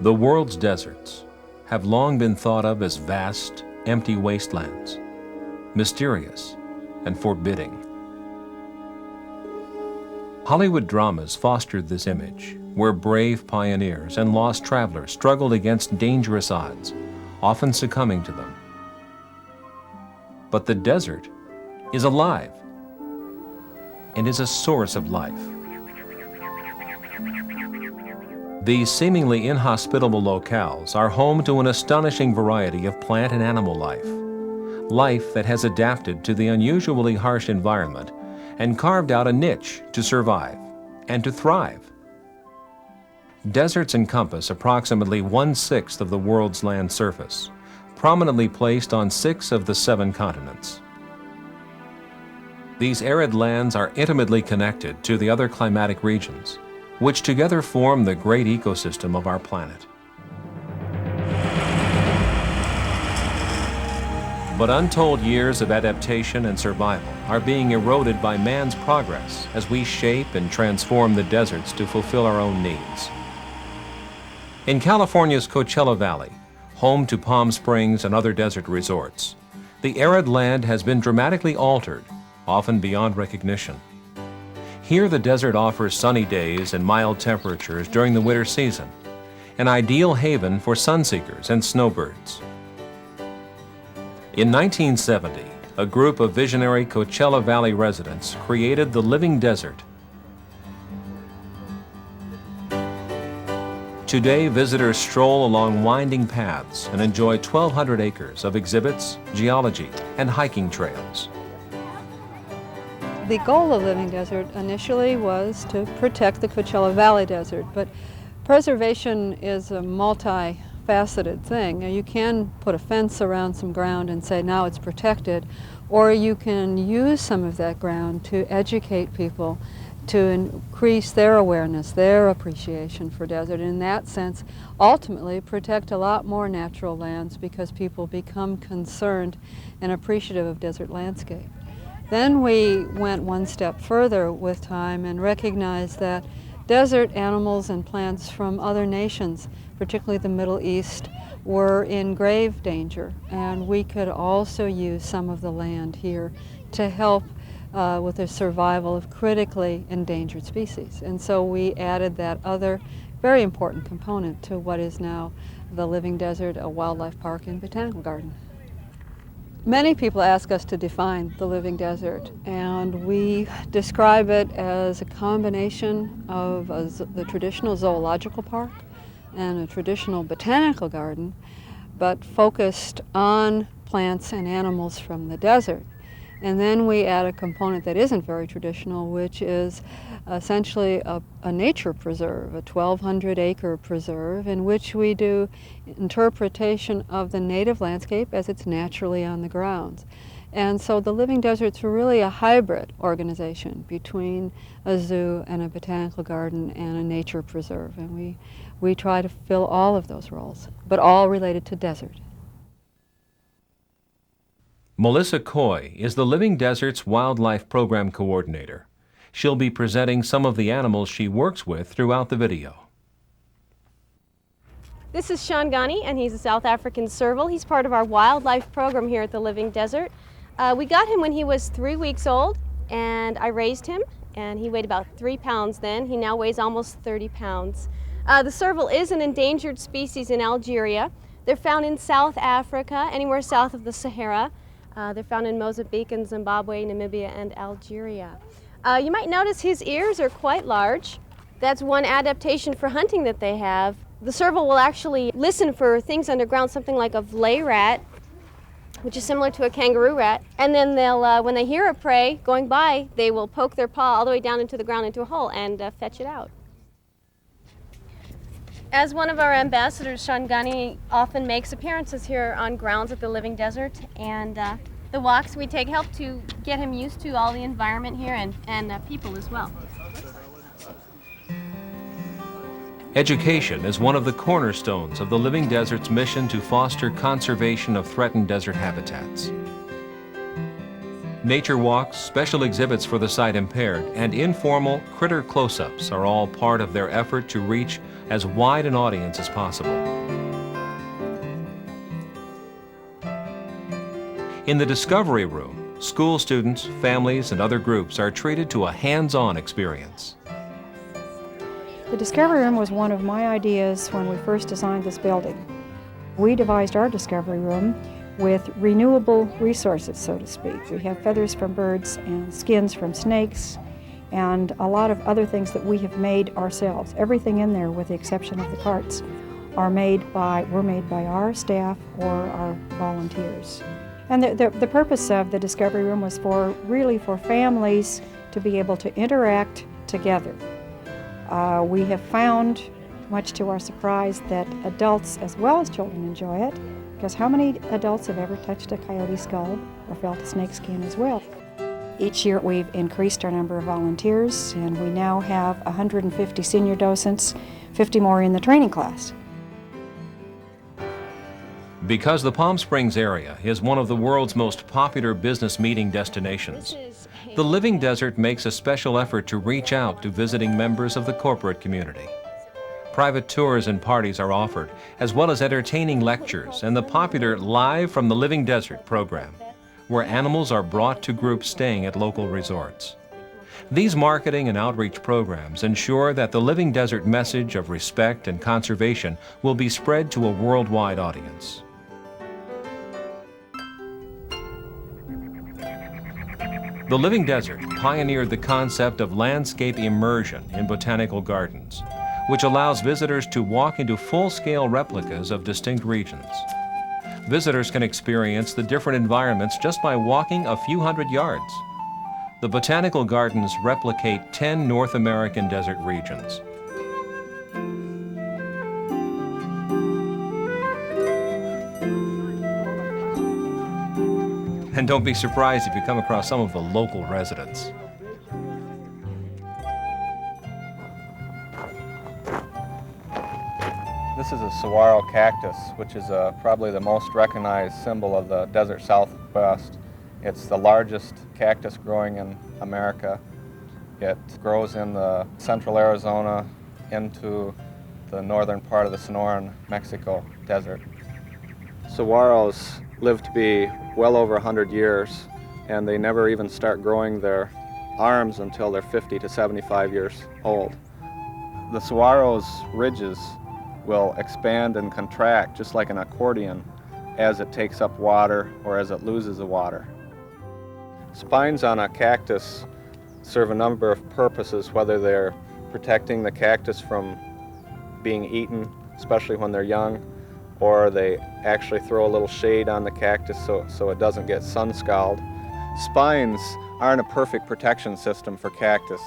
The world's deserts have long been thought of as vast, empty wastelands, mysterious and forbidding. Hollywood dramas fostered this image, where brave pioneers and lost travelers struggled against dangerous odds, often succumbing to them. But the desert is alive and is a source of life. These seemingly inhospitable locales are home to an astonishing variety of plant and animal life, life that has adapted to the unusually harsh environment and carved out a niche to survive and to thrive. Deserts encompass approximately 1/6 of the world's land surface, prominently placed on 6 of the 7 continents. These arid lands are intimately connected to the other climatic regions, which together form the great ecosystem of our planet. But untold years of adaptation and survival are being eroded by man's progress as we shape and transform the deserts to fulfill our own needs. In California's Coachella Valley, home to Palm Springs and other desert resorts, the arid land has been dramatically altered, often beyond recognition. Here the desert offers sunny days and mild temperatures during the winter season, an ideal haven for sunseekers and snowbirds. In 1970, a group of visionary Coachella Valley residents created the Living Desert. Today, visitors stroll along winding paths and enjoy 1,200 acres of exhibits, geology, and hiking trails. The goal of Living Desert initially was to protect the Coachella Valley Desert, but preservation is a multi-faceted thing. Now, you can put a fence around some ground and say now it's protected, or you can use some of that ground to educate people, to increase their awareness, their appreciation for desert. In that sense, ultimately protect a lot more natural lands because people become concerned and appreciative of desert landscape. Then we went one step further with time and recognized that desert animals and plants from other nations, particularly the Middle East, were in grave danger, and we could also use some of the land here to help with the survival of critically endangered species. And so we added that other very important component to what is now the Living Desert, a wildlife park and botanical garden. Many people ask us to define the Living Desert, and we describe it as a combination of the traditional zoological park and a traditional botanical garden, but focused on plants and animals from the desert. And then we add a component that isn't very traditional, which is essentially a nature preserve, a 1,200-acre preserve, in which we do interpretation of the native landscape as it's naturally on the grounds. And so the Living Desert's really a hybrid organization between a zoo and a botanical garden and a nature preserve. And we try to fill all of those roles, but all related to desert. Melissa Coy is the Living Desert's Wildlife Program Coordinator. She'll be presenting some of the animals she works with throughout the video. This is Shangani, and he's a South African serval. He's part of our wildlife program here at the Living Desert. We got him when he was 3 weeks old, and I raised him, and he weighed about 3 pounds then. He now weighs almost 30 pounds. The serval is an endangered species in Algeria. They're found in South Africa, anywhere south of the Sahara. They're found in Mozambique and Zimbabwe, Namibia, and Algeria. You might notice his ears are quite large. That's one adaptation for hunting that they have. The serval will actually listen for things underground, something like a vlay rat, which is similar to a kangaroo rat. And then they'll, when they hear a prey going by, they will poke their paw all the way down into the ground into a hole and fetch it out. As one of our ambassadors, Shangani often makes appearances here on grounds at the Living Desert, and the walks we take help to get him used to all the environment here and people as well. Education is one of the cornerstones of the Living Desert's mission to foster conservation of threatened desert habitats. Nature walks, special exhibits for the sight impaired, and informal critter close-ups are all part of their effort to reach as wide an audience as possible. In the Discovery Room, school students, families, and other groups are treated to a hands-on experience. The Discovery Room was one of my ideas when we first designed this building. We devised our Discovery Room with renewable resources, so to speak. We have feathers from birds and skins from snakes and a lot of other things that we have made ourselves. Everything in there, with the exception of the carts, were made by our staff or our volunteers. And the purpose of the Discovery Room was really for families to be able to interact together. We have found, much to our surprise, that adults as well as children enjoy it, because how many adults have ever touched a coyote skull or felt a snake skin as well? Each year we've increased our number of volunteers, and we now have 150 senior docents, 50 more in the training class. Because the Palm Springs area is one of the world's most popular business meeting destinations, the Living Desert makes a special effort to reach out to visiting members of the corporate community. Private tours and parties are offered, as well as entertaining lectures and the popular Live from the Living Desert program, where animals are brought to groups staying at local resorts. These marketing and outreach programs ensure that the Living Desert message of respect and conservation will be spread to a worldwide audience. The Living Desert pioneered the concept of landscape immersion in botanical gardens, which allows visitors to walk into full-scale replicas of distinct regions. Visitors can experience the different environments just by walking a few hundred yards. The botanical gardens replicate 10 North American desert regions. And don't be surprised if you come across some of the local residents. This is a saguaro cactus, which is probably the most recognized symbol of the desert Southwest. It's the largest cactus growing in America. It grows in the central Arizona into the northern part of the Sonoran, Mexico desert. Saguaros live to be well over 100 years, and they never even start growing their arms until they're 50 to 75 years old. The saguaro's ridges will expand and contract just like an accordion as it takes up water or as it loses the water. Spines on a cactus serve a number of purposes, whether they're protecting the cactus from being eaten, especially when they're young, or they actually throw a little shade on the cactus so it doesn't get sun scald. Spines aren't a perfect protection system for cactus.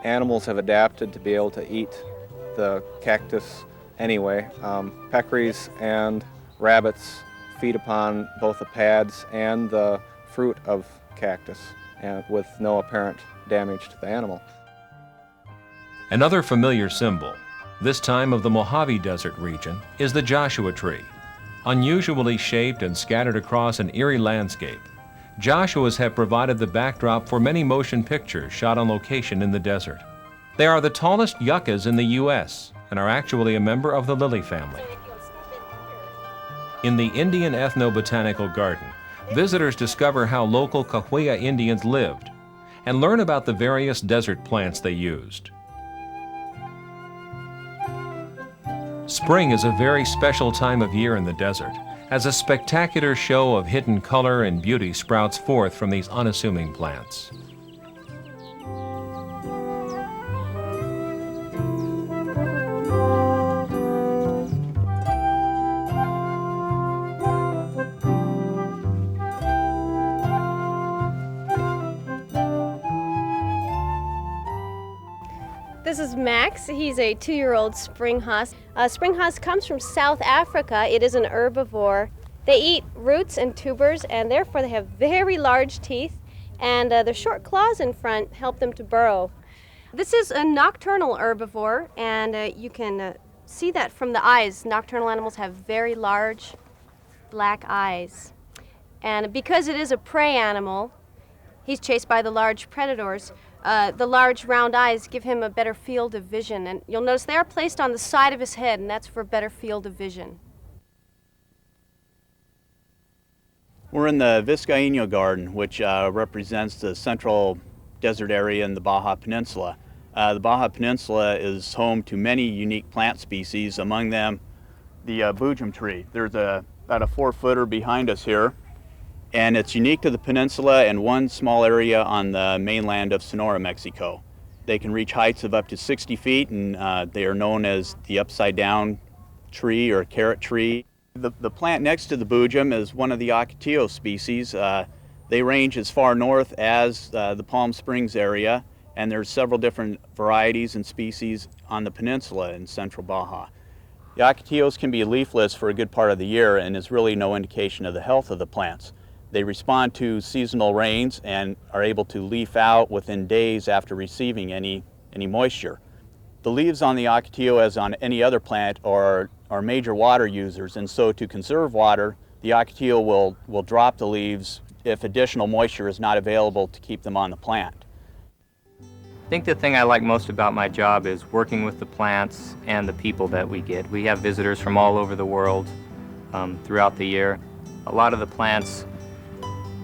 Animals have adapted to be able to eat the cactus anyway. Peccaries and rabbits feed upon both the pads and the fruit of cactus, and with no apparent damage to the animal. Another familiar symbol, this time of the Mojave Desert region, is the Joshua tree. Unusually shaped and scattered across an eerie landscape, Joshuas have provided the backdrop for many motion pictures shot on location in the desert. They are the tallest yuccas in the U.S. and are actually a member of the lily family. In the Indian Ethno-Botanical Garden, visitors discover how local Cahuilla Indians lived and learn about the various desert plants they used. Spring is a very special time of year in the desert, as a spectacular show of hidden color and beauty sprouts forth from these unassuming plants. This is Max. He's a 2-year-old spring hus. Spring hus comes from South Africa. It is an herbivore. They eat roots and tubers, and therefore they have very large teeth, and their short claws in front help them to burrow. This is a nocturnal herbivore, and you can see that from the eyes. Nocturnal animals have very large black eyes. And because it is a prey animal, He's chased by the large predators. The large round eyes give him a better field of vision, and you'll notice they are placed on the side of his head, and that's for better field of vision. We're in the Vizcaíno Garden, which represents the central desert area in the Baja Peninsula. The Baja Peninsula is home to many unique plant species, among them the boojum tree. There's about a 4-footer behind us here, and it's unique to the peninsula and one small area on the mainland of Sonora, Mexico. They can reach heights of up to 60 feet, and they are known as the upside-down tree or carrot tree. The plant next to the boojum is one of the ocotillo species. They range as far north as the Palm Springs area, and there's several different varieties and species on the peninsula in central Baja. The ocotillos can be leafless for a good part of the year and is really no indication of the health of the plants. They respond to seasonal rains and are able to leaf out within days after receiving any moisture. The leaves on the ocotillo, as on any other plant, are major water users, and so to conserve water, the ocotillo will drop the leaves if additional moisture is not available to keep them on the plant. I think the thing I like most about my job is working with the plants and the people that we get. We have visitors from all over the world throughout the year. A lot of the plants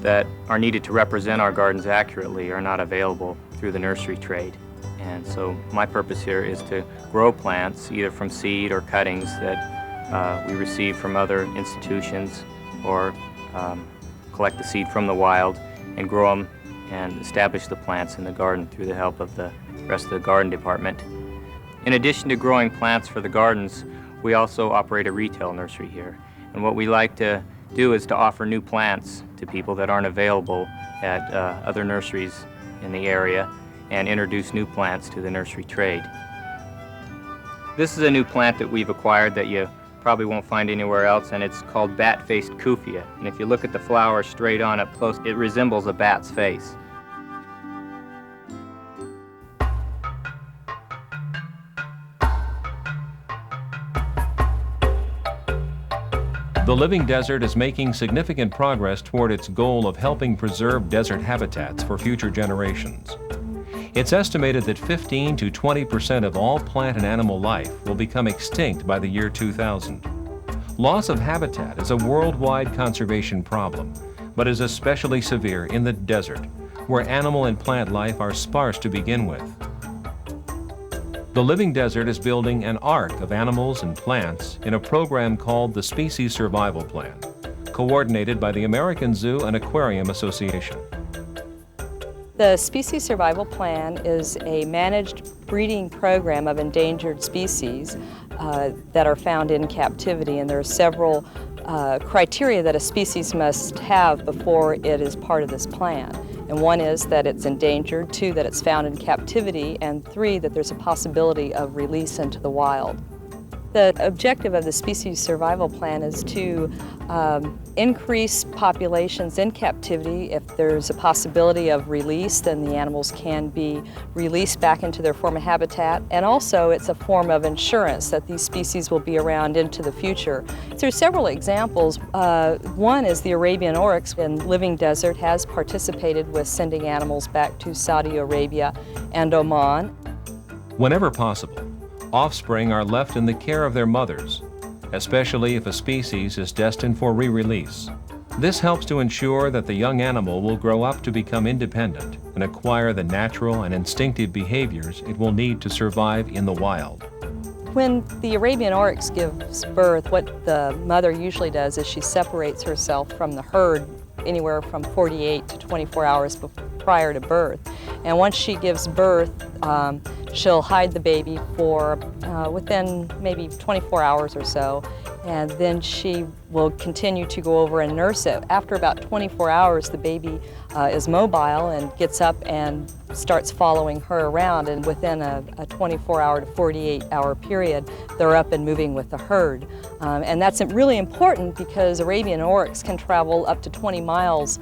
that are needed to represent our gardens accurately are not available through the nursery trade. And so my purpose here is to grow plants either from seed or cuttings that we receive from other institutions, or collect the seed from the wild and grow them and establish the plants in the garden through the help of the rest of the garden department. In addition to growing plants for the gardens, we also operate a retail nursery here. And what we like to do is to offer new plants to people that aren't available at other nurseries in the area, and introduce new plants to the nursery trade. This is a new plant that we've acquired that you probably won't find anywhere else, and it's called bat-faced kufia. And if you look at the flower straight on up close, it resembles a bat's face. The Living Desert is making significant progress toward its goal of helping preserve desert habitats for future generations. It's estimated that 15 to 20% of all plant and animal life will become extinct by the year 2000. Loss of habitat is a worldwide conservation problem, but is especially severe in the desert, where animal and plant life are sparse to begin with. The Living Desert is building an ark of animals and plants in a program called the Species Survival Plan, coordinated by the American Zoo and Aquarium Association. The Species Survival Plan is a managed breeding program of endangered species that are found in captivity, and there are several criteria that a species must have before it is part of this plan. And one is that it's endangered, 2, that it's found in captivity, and 3, that there's a possibility of release into the wild. The objective of the Species Survival Plan is to increase populations in captivity. If there's a possibility of release, then the animals can be released back into their former habitat. And also, it's a form of insurance that these species will be around into the future. There's several examples. One is the Arabian oryx in Living Desert has participated with sending animals back to Saudi Arabia and Oman. Whenever possible, offspring are left in the care of their mothers, especially if a species is destined for re-release. This helps to ensure that the young animal will grow up to become independent and acquire the natural and instinctive behaviors it will need to survive in the wild. When the Arabian oryx gives birth, what the mother usually does is she separates herself from the herd anywhere from 48 to 24 hours prior to birth. And once she gives birth, she'll hide the baby for within maybe 24 hours or so, and then she will continue to go over and nurse it. After about 24 hours, the baby is mobile and gets up and starts following her around, and within a 24-hour to 48-hour period, they're up and moving with the herd. And that's really important because Arabian oryx can travel up to 20 miles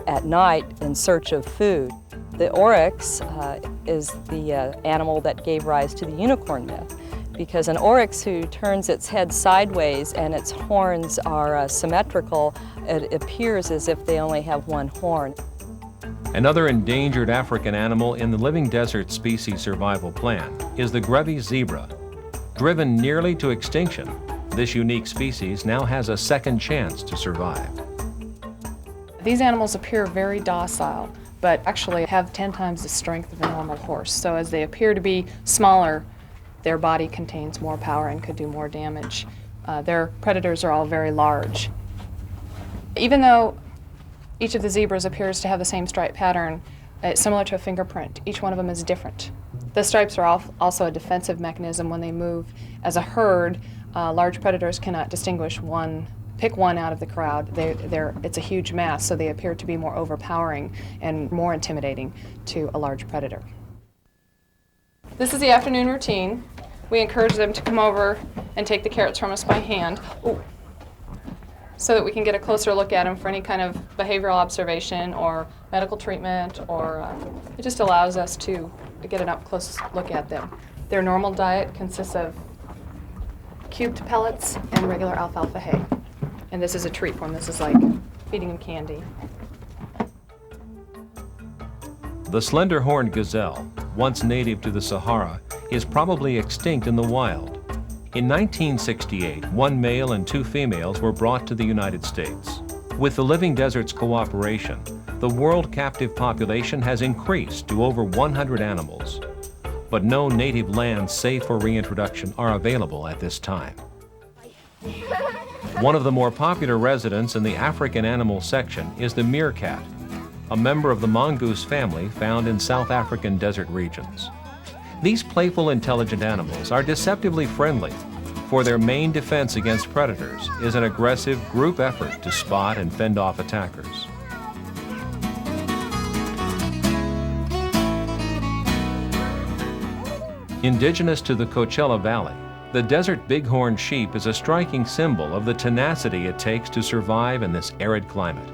at night in search of food. The oryx is the animal that gave rise to the unicorn myth, because an oryx who turns its head sideways and its horns are symmetrical, it appears as if they only have one horn. Another endangered African animal in the Living Desert Species Survival Plan is the Grevy zebra. Driven nearly to extinction, this unique species now has a second chance to survive. These animals appear very docile, but actually have 10 times the strength of a normal horse. So as they appear to be smaller, their body contains more power and could do more damage. Their predators are all very large. Even though each of the zebras appears to have the same stripe pattern, it's similar to a fingerprint. Each one of them is different. The stripes are also a defensive mechanism. When they move as a herd, large predators cannot distinguish pick one out of the crowd. It's a huge mass, so they appear to be more overpowering and more intimidating to a large predator. This is the afternoon routine. We encourage them to come over and take the carrots from us by hand, so that we can get a closer look at them for any kind of behavioral observation or medical treatment, or it just allows us to get an up-close look at them. Their normal diet consists of cubed pellets and regular alfalfa hay. And this is a treat for them. This is like feeding them candy. The slender-horned gazelle, once native to the Sahara, is probably extinct in the wild. In 1968, 1 male and 2 females were brought to the United States. With the Living Desert's cooperation, the world captive population has increased to over 100 animals. But no native lands safe for reintroduction are available at this time. One of the more popular residents in the African animal section is the meerkat, a member of the mongoose family found in South African desert regions. These playful, intelligent animals are deceptively friendly, for their main defense against predators is an aggressive group effort to spot and fend off attackers. Indigenous to the Coachella Valley, the desert bighorn sheep is a striking symbol of the tenacity it takes to survive in this arid climate.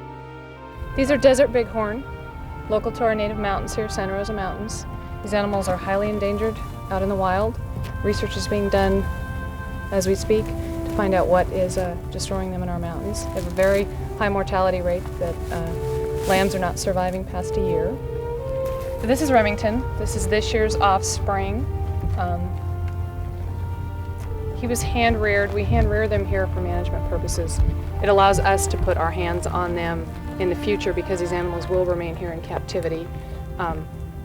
These are desert bighorn, local to our native mountains here, Santa Rosa Mountains. These animals are highly endangered out in the wild. Research is being done as we speak to find out what is destroying them in our mountains. They have a very high mortality rate that lambs are not surviving past a year. This is Remington. This is this year's offspring. He was hand-reared. We hand-rear them here for management purposes. It allows us to put our hands on them in the future because these animals will remain here in captivity.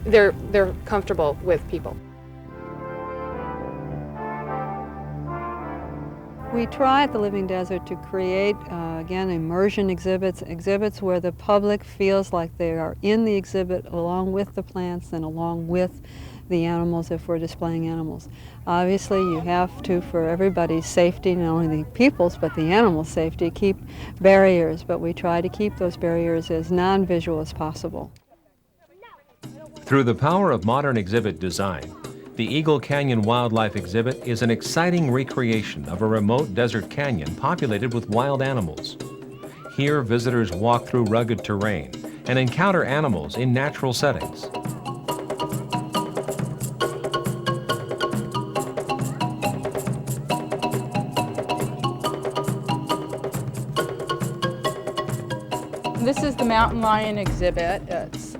They're comfortable with people. We try at the Living Desert to create, again, immersion exhibits where the public feels like they are in the exhibit along with the plants and along with the animals if we're displaying animals. Obviously, you have to, for everybody's safety, not only the people's but the animals' safety, keep barriers, but we try to keep those barriers as non-visual as possible. Through the power of modern exhibit design, the Eagle Canyon Wildlife Exhibit is an exciting recreation of a remote desert canyon populated with wild animals. Here, visitors walk through rugged terrain and encounter animals in natural settings. This is the mountain lion exhibit. It's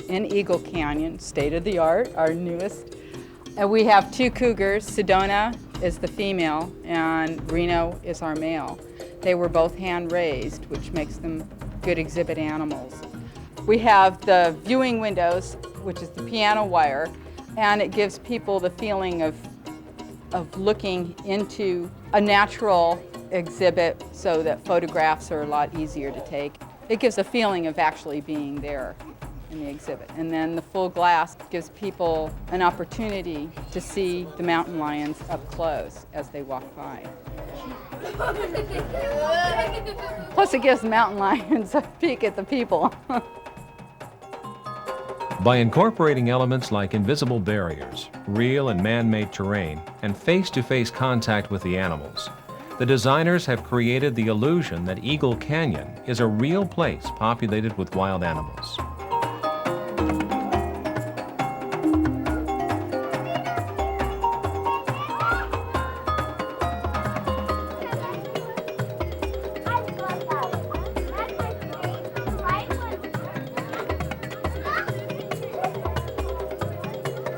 in Eagle Canyon, state-of-the-art, our newest. And we have 2 cougars. Sedona is the female and Reno is our male. They were both hand-raised, which makes them good exhibit animals. We have the viewing windows, which is the piano wire, and it gives people the feeling of looking into a natural exhibit so that photographs are a lot easier to take. It gives a feeling of actually being there in the exhibit. And then the full glass gives people an opportunity to see the mountain lions up close as they walk by. Plus it gives mountain lions a peek at the people. By incorporating elements like invisible barriers, real and man-made terrain, and face-to-face contact with the animals, the designers have created the illusion that Eagle Canyon is a real place populated with wild animals.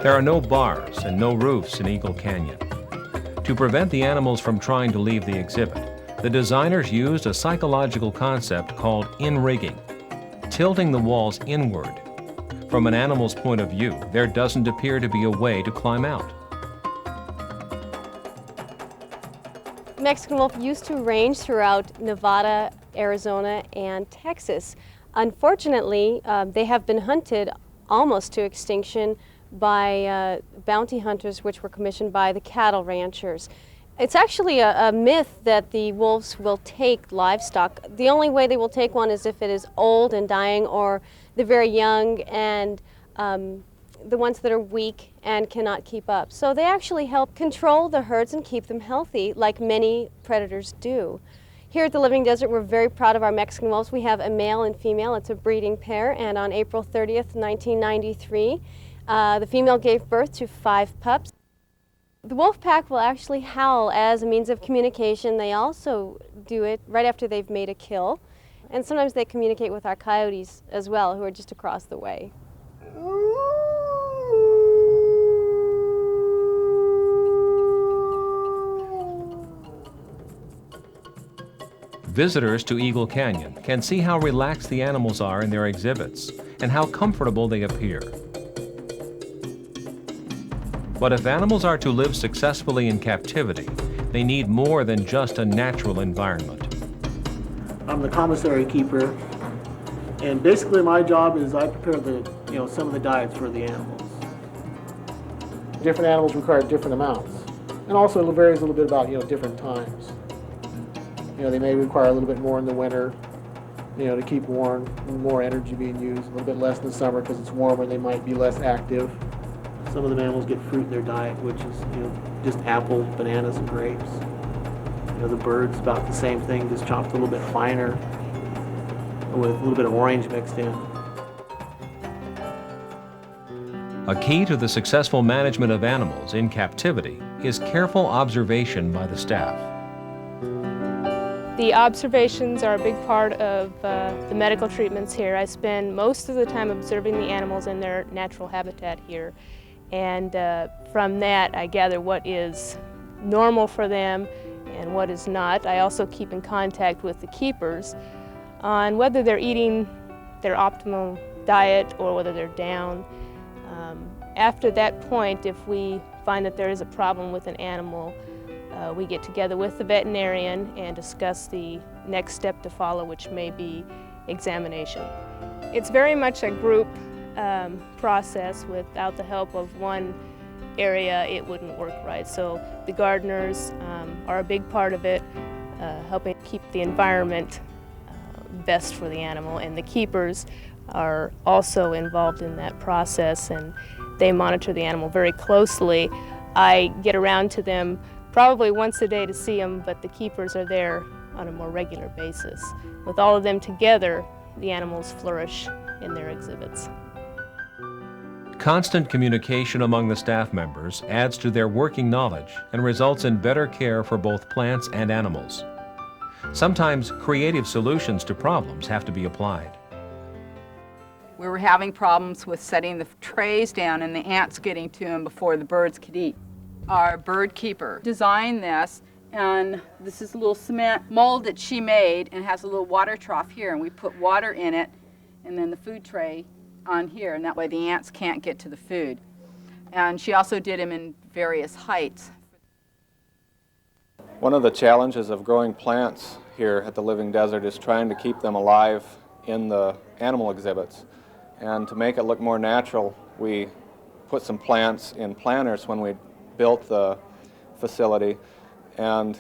There are no bars and no roofs in Eagle Canyon. To prevent the animals from trying to leave the exhibit, the designers used a psychological concept called in-rigging, tilting the walls inward. From an animal's point of view, there doesn't appear to be a way to climb out. Mexican wolf used to range throughout Nevada, Arizona, and Texas. Unfortunately, they have been hunted almost to extinction by bounty hunters, which were commissioned by the cattle ranchers. It's actually a myth that the wolves will take livestock. The only way they will take one is if it is old and dying, or the very young and the ones that are weak and cannot keep up. So they actually help control the herds and keep them healthy, like many predators do. Here at the Living Desert, we're very proud of our Mexican wolves. We have a male and female. It's a breeding pair, and on April 30th, 1993, the female gave birth to 5 pups. The wolf pack will actually howl as a means of communication. They also do it right after they've made a kill. And sometimes they communicate with our coyotes as well, who are just across the way. Visitors to Eagle Canyon can see how relaxed the animals are in their exhibits and how comfortable they appear. But if animals are to live successfully in captivity, they need more than just a natural environment. I'm the commissary keeper, and basically my job is I prepare some of the diets for the animals. Different animals require different amounts, and also it varies a little bit about different times. They may require a little bit more in the winter, to keep warm, more energy being used, a little bit less in the summer because it's warmer, they might be less active. Some of the animals get fruit in their diet, which is just apples, bananas, and grapes. The birds, about the same thing, just chopped a little bit finer with a little bit of orange mixed in. A key to the successful management of animals in captivity is careful observation by the staff. The observations are a big part of the medical treatments here. I spend most of the time observing the animals in their natural habitat here. And from that, I gather what is normal for them and what is not. I also keep in contact with the keepers on whether they're eating their optimal diet or whether they're down. After that point, if we find that there is a problem with an animal, we get together with the veterinarian and discuss the next step to follow, which may be examination. It's very much a group process. Without the help of one area, it wouldn't work right. So the gardeners are a big part of it, helping keep the environment best for the animal, and the keepers are also involved in that process, and they monitor the animal very closely. I get around to them probably once a day to see them, but the keepers are there on a more regular basis. With all of them together, the animals flourish in their exhibits. Constant communication among the staff members adds to their working knowledge and results in better care for both plants and animals. Sometimes creative solutions to problems have to be applied. We were having problems with setting the trays down and the ants getting to them before the birds could eat. Our bird keeper designed this, and this is a little cement mold that she made, and has a little water trough here, and we put water in it and then the food tray on here, and that way the ants can't get to the food. And she also did them in various heights. One of the challenges of growing plants here at the Living Desert is trying to keep them alive in the animal exhibits. And to make it look more natural, we put some plants in planters when we built the facility, and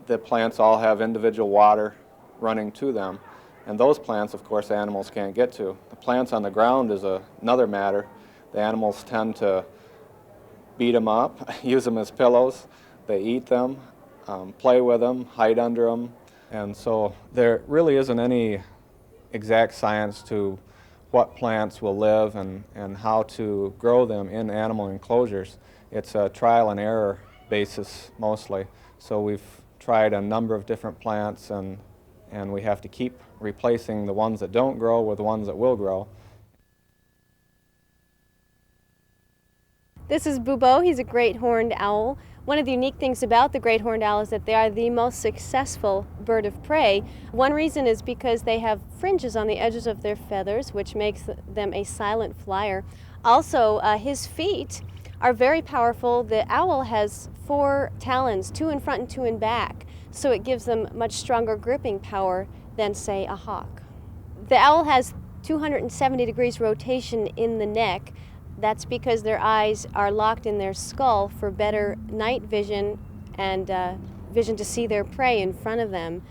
the plants all have individual water running to them. And those plants, of course, animals can't get to. The plants on the ground is another matter. The animals tend to beat them up, use them as pillows. They eat them, play with them, hide under them. And so there really isn't any exact science to what plants will live and how to grow them in animal enclosures. It's a trial and error basis mostly. So we've tried a number of different plants, and we have to keep replacing the ones that don't grow with the ones that will grow. This is Bubo. He's a great horned owl. One of the unique things about the great horned owl is that they are the most successful bird of prey. One reason is because they have fringes on the edges of their feathers, which makes them a silent flyer. Also, his feet are very powerful. The owl has 4 talons, 2 in front and 2 in back, so it gives them much stronger gripping power than, say, a hawk. The owl has 270 degrees rotation in the neck. That's because their eyes are locked in their skull for better night vision and vision to see their prey in front of them.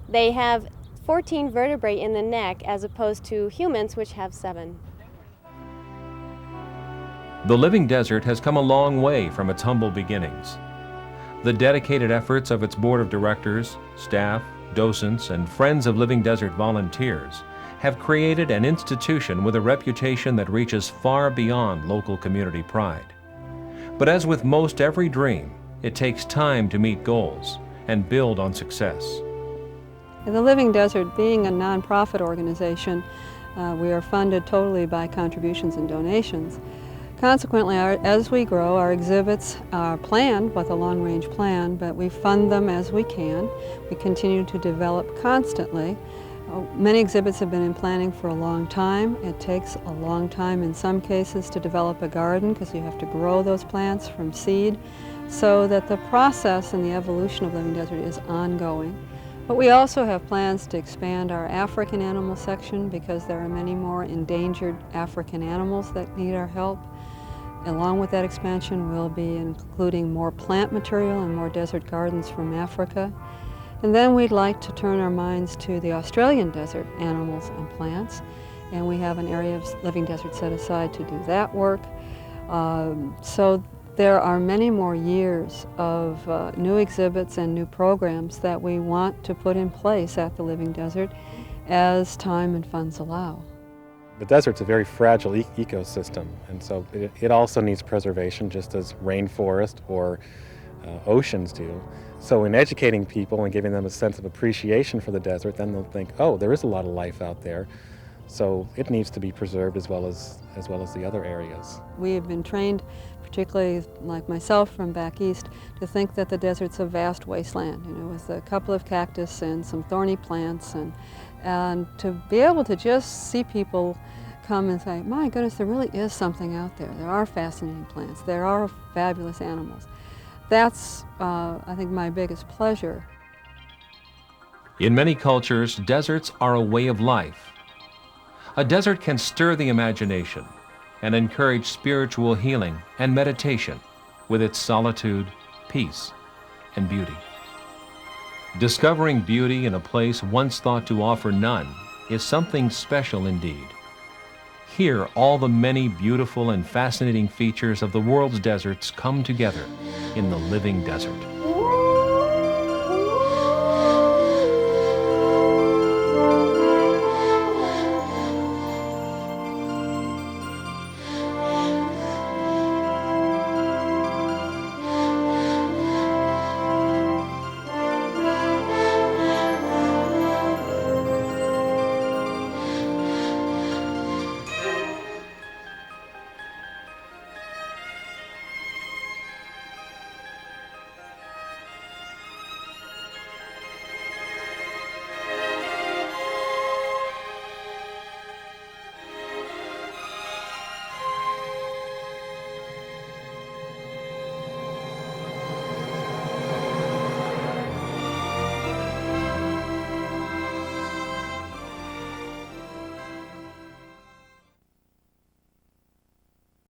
They have 14 vertebrae in the neck as opposed to humans, which have 7. The living desert has come a long way from its humble beginnings. The dedicated efforts of its board of directors, staff, docents, and Friends of Living Desert volunteers have created an institution with a reputation that reaches far beyond local community pride. But as with most every dream, it takes time to meet goals and build on success. The Living Desert, being a nonprofit organization, we are funded totally by contributions and donations. Consequently, as we grow, our exhibits are planned with a long-range plan, but we fund them as we can. We continue to develop constantly. Many exhibits have been in planning for a long time. It takes a long time in some cases to develop a garden because you have to grow those plants from seed, so that the process and the evolution of Living Desert is ongoing. But we also have plans to expand our African animal section because there are many more endangered African animals that need our help. Along with that expansion, we'll be including more plant material and more desert gardens from Africa. And then we'd like to turn our minds to the Australian desert animals and plants. And we have an area of Living Desert set aside to do that work. So there are many more years of new exhibits and new programs that we want to put in place at the Living Desert as time and funds allow. The desert's a very fragile ecosystem, and so it also needs preservation, just as rainforest or oceans do. So in educating people and giving them a sense of appreciation for the desert, then they'll think, oh, there is a lot of life out there. So it needs to be preserved as well as the other areas. We have been trained, particularly like myself from back east, to think that the desert's a vast wasteland, with a couple of cactus and some thorny plants, and to be able to just see people come and say, my goodness, there really is something out there. There are fascinating plants. There are fabulous animals. That's, I think, my biggest pleasure. In many cultures, deserts are a way of life. A desert can stir the imagination and encourage spiritual healing and meditation with its solitude, peace, and beauty. Discovering beauty in a place once thought to offer none is something special indeed. Here, all the many beautiful and fascinating features of the world's deserts come together in the Living Desert.